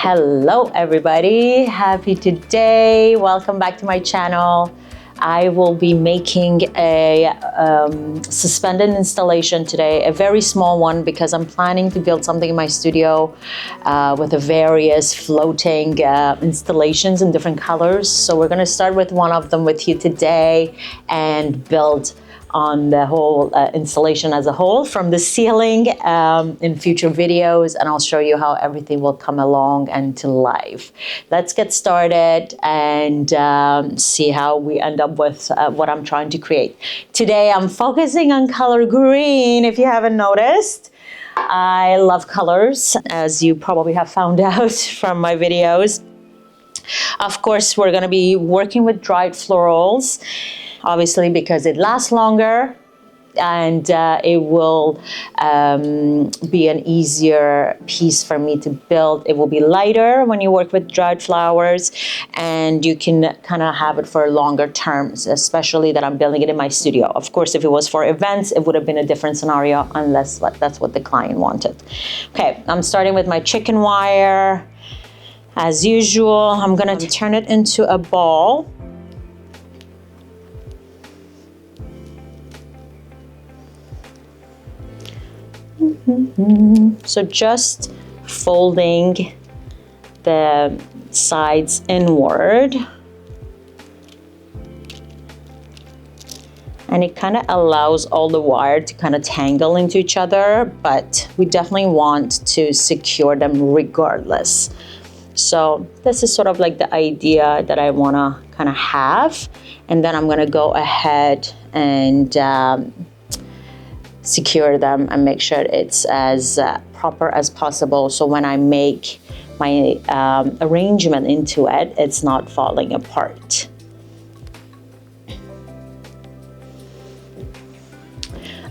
Hello everybody, happy today. Welcome back to my channel. I will be making a suspended installation today, a very small one because I'm planning to build something in my studio with the various floating installations in different colors. So we're gonna start with one of them with you today and build on the whole installation as a whole from the ceiling in future videos, and I'll show you how everything will come along and to life. Let's get started and see how we end up with what I'm trying to create. Today I'm focusing on color green, if you haven't noticed. I love colors, as you probably have found out from my videos. Of course, we're gonna be working with dried florals, obviously because it lasts longer and it will be an easier piece for me to build. It will be lighter when you work with dried flowers, and you can kind of have it for longer terms, especially that I'm building it in my studio. Of course, if it was for events, it would have been a different scenario unless that's what the client wanted. Okay, I'm starting with my chicken wire. As usual, I'm gonna turn it into a ball. So just folding the sides inward, and it kind of allows all the wire to kind of tangle into each other, but we definitely want to secure them regardless. So this is sort of like the idea that I want to kind of have, and then I'm going to go ahead and secure them and make sure it's as proper as possible, so when I make my arrangement into it, it's not falling apart.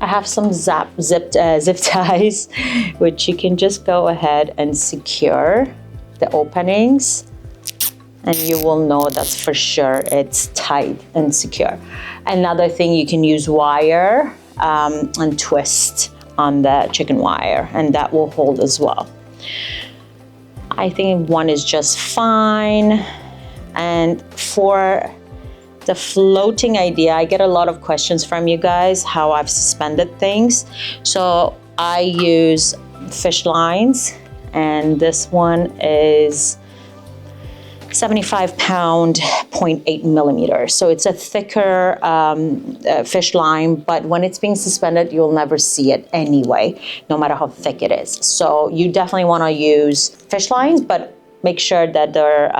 I have some zip ties, which you can just go ahead and secure the openings, and you will know that's for sure it's tight and secure. Another thing, you can use wire and twist on the chicken wire, and that will hold as well. I think one is just fine. And for the floating idea, I get a lot of questions from you guys how I've suspended things. So I use fish lines, and this one is 75 pound, 0.8 millimeters. So it's a thicker fish line, but when it's being suspended, you'll never see it anyway, no matter how thick it is. So you definitely want to use fish lines, but make sure that they're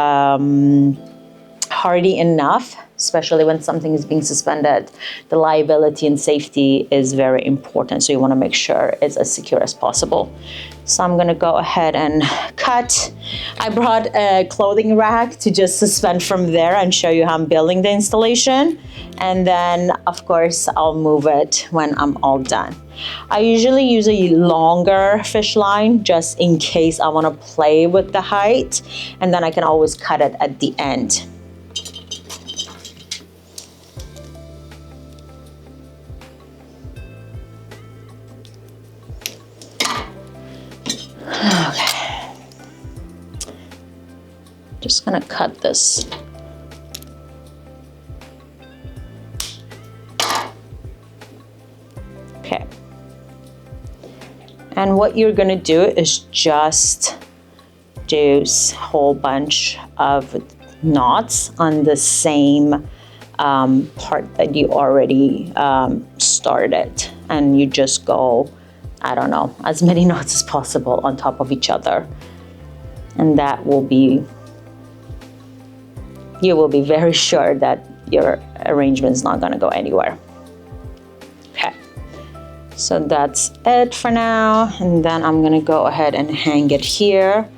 hardy enough, especially when something is being suspended. The liability and safety is very important, so you want to make sure it's as secure as possible. So I'm gonna go ahead and cut. I brought a clothing rack to just suspend from there and show you how I'm building the installation. And then, of course, I'll move it when I'm all done. I usually use a longer fish line just in case I wanna play with the height, and then I can always cut it at the end. Okay, just gonna cut this. Okay, and what you're gonna do is just do a whole bunch of knots on the same part that you already started, and you just go, I don't know, as many knots as possible on top of each other. And that will be, you will be very sure that your arrangement is not gonna go anywhere. Okay, so that's it for now. And then I'm gonna go ahead and hang it here.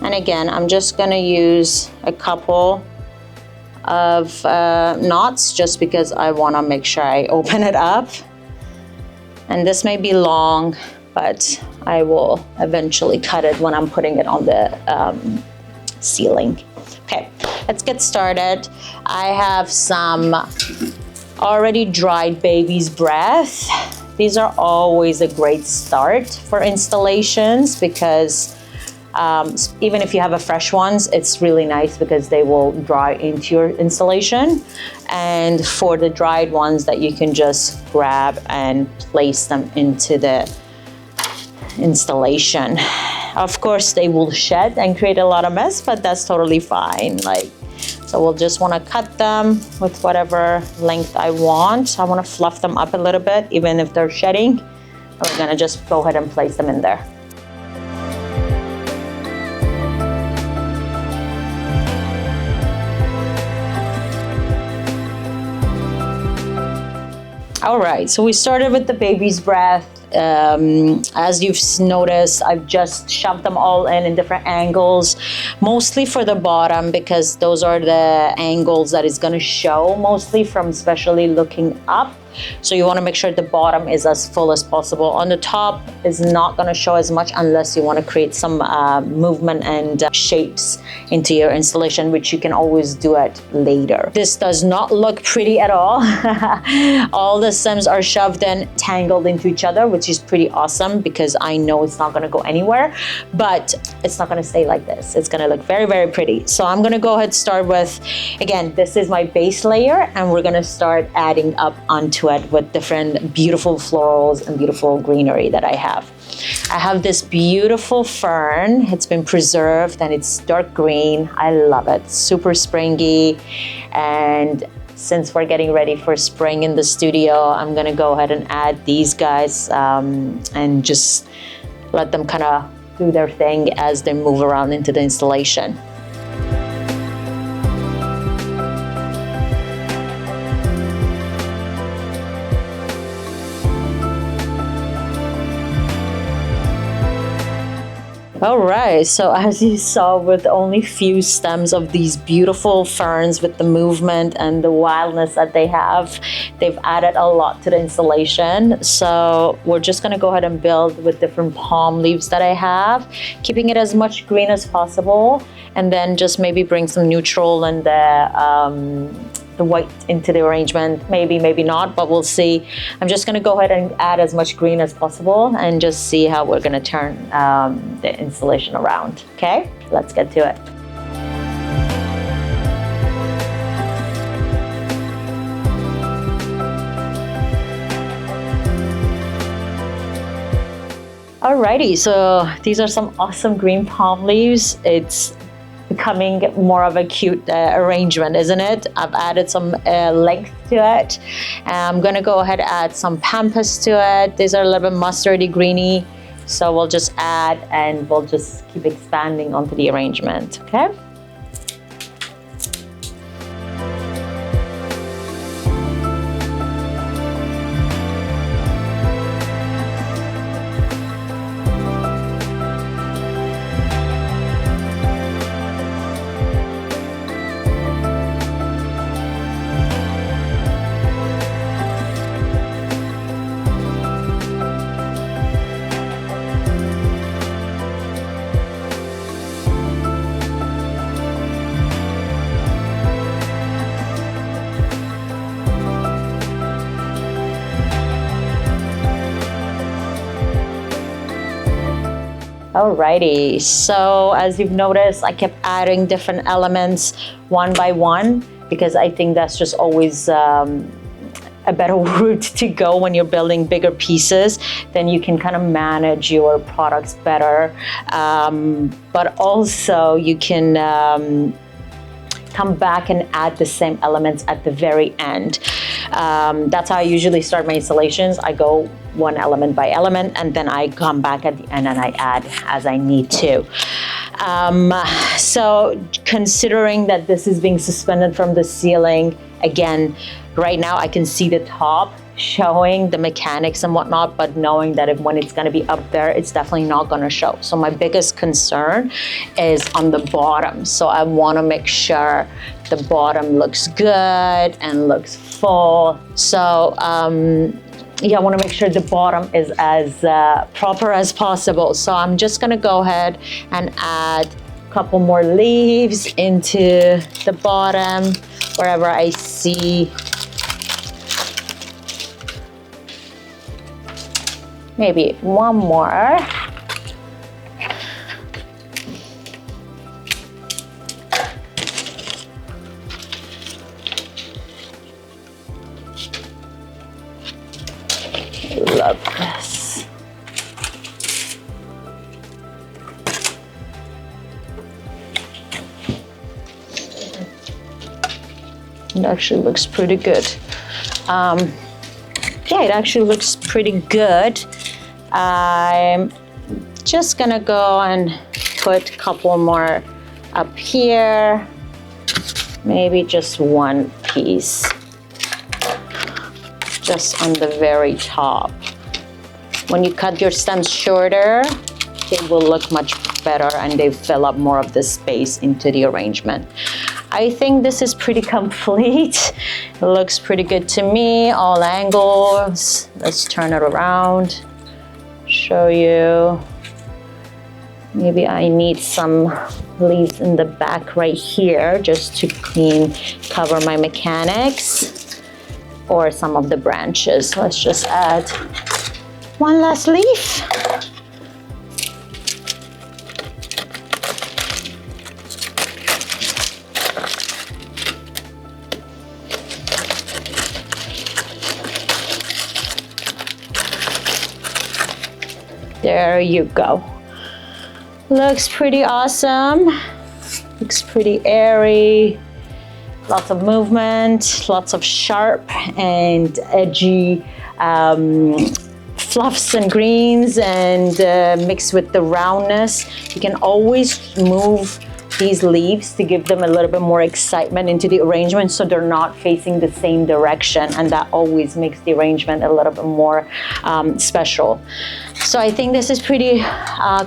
And again, I'm just gonna use a couple of knots just because I want to make sure I open it up. And this may be long, but I will eventually cut it when I'm putting it on the ceiling. Okay, let's get started. I have some already dried baby's breath These are always a great start for installations because even if you have a fresh ones, it's really nice because they will dry into your installation. And for the dried ones that you can just grab and place them into the installation. Of course, they will shed and create a lot of mess, but that's totally fine. So we'll just want to cut them with whatever length I want. I want to fluff them up a little bit, even if they're shedding. We're going to just go ahead and place them in there. All right, so we started with the baby's breath. As you've noticed, I've just shoved them all in different angles, mostly for the bottom because those are the angles that is going to show mostly from especially looking up. So you want to make sure the bottom is as full as possible. On the top is not going to show as much unless you want to create some movement and shapes into your installation, which you can always do it later. This does not look pretty at all. All the stems are shoved and tangled into each other, which is pretty awesome because I know it's not going to go anywhere, but it's not going to stay like this. It's going to look very, very pretty. So I'm going to go ahead and start with, again, this is my base layer, and we're going to start adding up onto it with different beautiful florals and beautiful greenery that I have. I have this beautiful fern. It's been preserved and it's dark green. I love it. Super springy. And since we're getting ready for spring in the studio, I'm gonna go ahead and add these guys and just let them kind of do their thing as they move around into the installation. All right, so as you saw, with only few stems of these beautiful ferns with the movement and the wildness that they have, they've added a lot to the installation. So we're just gonna go ahead and build with different palm leaves that I have, keeping it as much green as possible, and then just maybe bring some neutral and the white into the arrangement. Maybe, maybe not, but we'll see. I'm just gonna go ahead and add as much green as possible and just see how we're gonna turn the installation around. Okay, let's get to it. Alrighty, so these are some awesome green palm leaves. It's becoming more of a cute arrangement, isn't it? I've added some length to it. I'm gonna go ahead and add some pampas to it. These are a little bit mustardy greeny. So we'll just add and we'll just keep expanding onto the arrangement, okay? Alrighty, so as you've noticed, I kept adding different elements one by one because I think that's just always a better route to go when you're building bigger pieces. Then you can kind of manage your products better, but also you can come back and add the same elements at the very end. That's how I usually start my installations. I go one element by element, and then I come back at the end and I add as I need to. So considering that this is being suspended from the ceiling, again, right now I can see the top showing the mechanics and whatnot, but knowing that when it's going to be up there, it's definitely not going to show. So my biggest concern is on the bottom. So I want to make sure the bottom looks good and looks full. So yeah, I want to make sure the bottom is as proper as possible. So I'm just going to go ahead and add a couple more leaves into the bottom wherever I see maybe one more. Love this. It actually looks pretty good. Yeah, it actually looks pretty good. I'm just gonna go and put a couple more up here. Maybe just one piece. Just on the very top. When you cut your stems shorter, they will look much better and they fill up more of the space into the arrangement. I think this is pretty complete. It looks pretty good to me, all angles. Let's turn it around, show you. Maybe I need some leaves in the back right here just to cover my mechanics, or some of the branches. Let's just add one last leaf. There you go. Looks pretty awesome. Looks pretty airy. Lots of movement, lots of sharp and edgy fluffs and greens, and mixed with the roundness. You can always move these leaves to give them a little bit more excitement into the arrangement, so they're not facing the same direction, and that always makes the arrangement a little bit more special. So I think this is pretty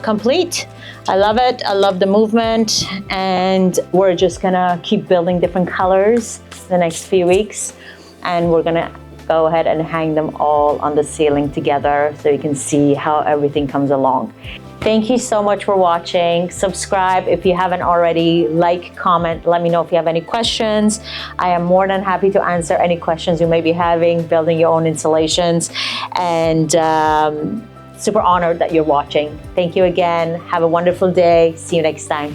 complete. I love it. I love the movement, and we're just gonna keep building different colors the next few weeks, and we're gonna go ahead and hang them all on the ceiling together so you can see how everything comes along. Thank you so much for watching. Subscribe if you haven't already. Like, comment, let me know if you have any questions. I am more than happy to answer any questions you may be having building your own installations, and super honored that you're watching. Thank you again. Have a wonderful day. See you next time.